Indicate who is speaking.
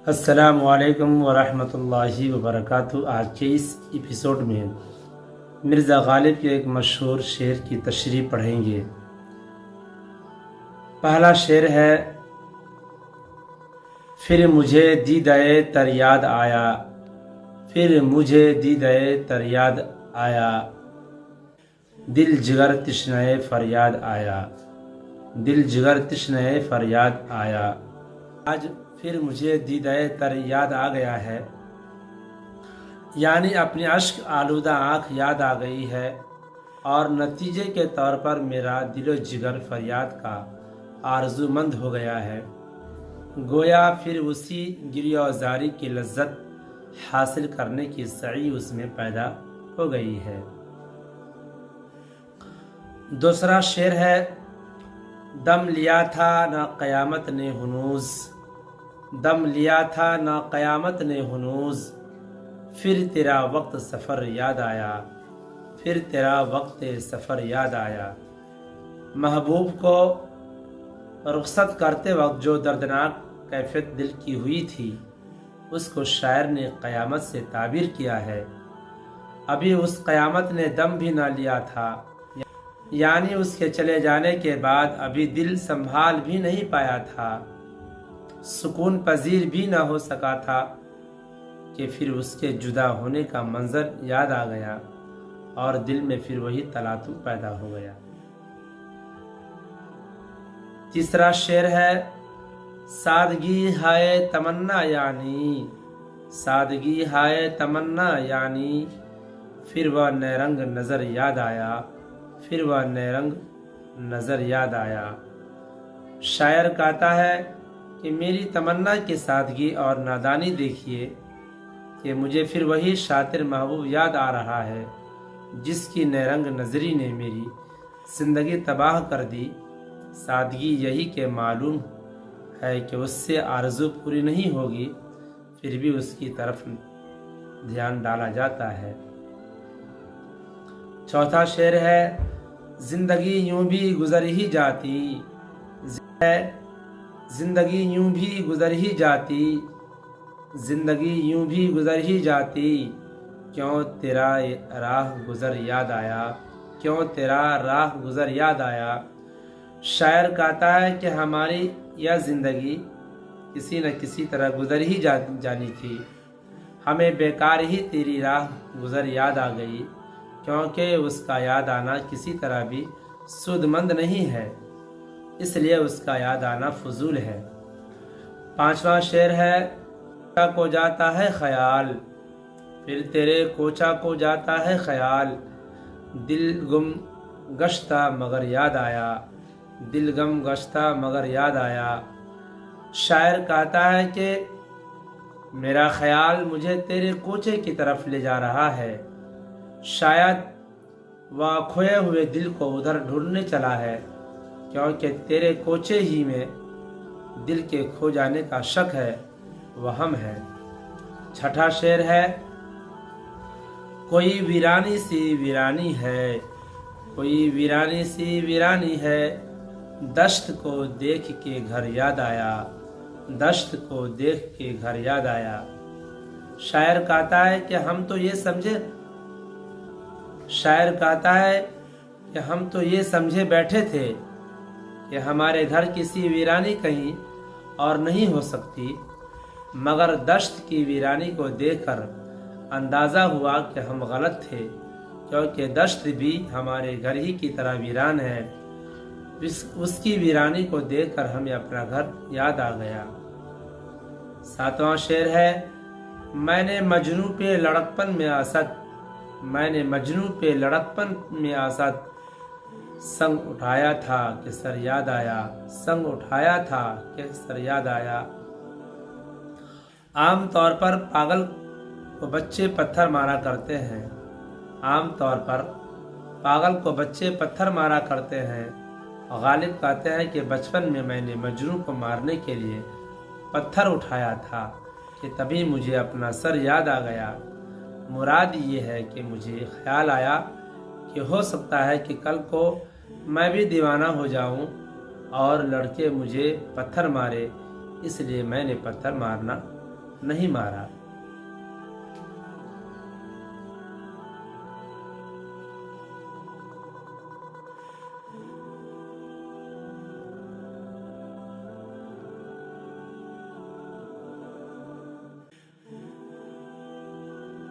Speaker 1: السلام علیکم ورحمۃ اللہ وبرکاتہ۔ آج کے اس ایپیسوڈ میں مرزا غالب کے ایک مشہور شعر کی تشریح پڑھیں گے۔ پہلا شعر ہے: پھر مجھے دیدہ تر یاد آیا، پھر مجھے دیدہ تر یاد آیا، دل جگر تشنہ فریاد آیا، دل جگر تشنہ فریاد آیا۔ آج پھر مجھے دیدہ تر یاد آ گیا ہے، یعنی اپنی اشک آلودہ آنکھ یاد آ گئی ہے، اور نتیجے کے طور پر میرا دل و جگر فریاد کا آرزو مند ہو گیا ہے۔ گویا پھر اسی گریہ زاری کی لذت حاصل کرنے کی سعی اس میں پیدا ہو گئی ہے۔ دوسرا شعر ہے: دم لیا تھا نہ قیامت نے ہنوز، دم لیا تھا نہ قیامت نے ہنوز، پھر تیرا وقت سفر یاد آیا، پھر تیرا وقت سفر یاد آیا۔ محبوب کو رخصت کرتے وقت جو دردناک کیفیت دل کی ہوئی تھی، اس کو شاعر نے قیامت سے تعبیر کیا ہے۔ ابھی اس قیامت نے دم بھی نہ لیا تھا، یعنی اس کے چلے جانے کے بعد ابھی دل سنبھال بھی نہیں پایا تھا، سکون پذیر بھی نہ ہو سکا تھا کہ پھر اس کے جدا ہونے کا منظر یاد آ گیا، اور دل میں پھر وہی تلاطم پیدا ہو گیا۔ تیسرا شعر ہے: سادگی ہائے تمنا یعنی، سادگی ہائے تمنا یعنی، پھر وہ نئے رنگ نظر یاد آیا، پھر وہ نئے رنگ نظر یاد آیا۔ شاعر کہتا ہے کہ میری تمنا کی سادگی اور نادانی دیکھیے کہ مجھے پھر وہی شاطر محبوب یاد آ رہا ہے، جس کی نئے رنگ نظری نے میری زندگی تباہ کر دی۔ سادگی یہی کہ معلوم ہے کہ اس سے آرزو پوری نہیں ہوگی، پھر بھی اس کی طرف دھیان ڈالا جاتا ہے۔ چوتھا شعر ہے: زندگی یوں بھی گزر ہی جاتی، زندگی یوں بھی گزر ہی جاتی، زندگی یوں بھی گزر ہی جاتی، کیوں تیرا راہ گزر یاد آیا، کیوں تیرا راہ گزر یاد آیا۔ شاعر کہتا ہے کہ ہماری یہ زندگی کسی نہ کسی طرح گزر ہی جانی تھی، ہمیں بیکار ہی تیری راہ گزر یاد آ گئی، کیونکہ اس کا یاد آنا کسی طرح بھی سود مند نہیں ہے، اس لیے اس کا یاد آنا فضول ہے۔ پانچواں شعر ہے: کوچا کو جاتا ہے خیال، پھر تیرے کوچا کو جاتا ہے خیال، دل گم گشتہ مگر یاد آیا، دل گم گشتہ مگر یاد آیا۔ شاعر کہتا ہے کہ میرا خیال مجھے تیرے کوچے کی طرف لے جا رہا ہے، شاید وہ کھوئے ہوئے دل کو ادھر ڈھونڈنے چلا ہے، کیونکہ تیرے کوچے ہی میں دل کے کھو جانے کا شک ہے، وہم ہے۔ چھٹا شعر ہے: کوئی ویرانی سی ویرانی ہے، کوئی ویرانی سی ویرانی ہے، دشت کو دیکھ کے گھر یاد آیا، دشت کو دیکھ کے گھر یاد آیا۔ شاعر کہتا ہے کہ ہم تو یہ سمجھے بیٹھے تھے کہ ہمارے گھر کسی ویرانی کہیں اور نہیں ہو سکتی، مگر دشت کی ویرانی کو دیکھ کر اندازہ ہوا کہ ہم غلط تھے، کیونکہ دشت بھی ہمارے گھر ہی کی طرح ویران ہے۔ اس کی ویرانی کو دیکھ کر ہمیں اپنا گھر یاد آ گیا۔ ساتواں شعر ہے: میں نے مجنوں پہ لڑکپن میں آسد، میں نے مجنوں پہ لڑکپن میں آسد، سنگ اٹھایا تھا کہ سر یاد آیا، سنگ اٹھایا تھا کہ سر یاد آیا۔ عام طور پر پاگل کو بچے پتھر مارا کرتے ہیں، عام طور پر پاگل کو بچے پتھر مارا کرتے ہیں۔ غالب کہتے ہیں کہ بچپن میں نے مجنوں کو مارنے کے لیے پتھر اٹھایا تھا کہ تبھی مجھے اپنا سر یاد آ گیا۔ مراد یہ ہے کہ مجھے خیال آیا کہ ہو سکتا ہے کہ کل کو میں بھی دیوانہ ہو جاؤں اور لڑکے مجھے پتھر مارے، اس لیے میں نے پتھر مارنا نہیں مارا۔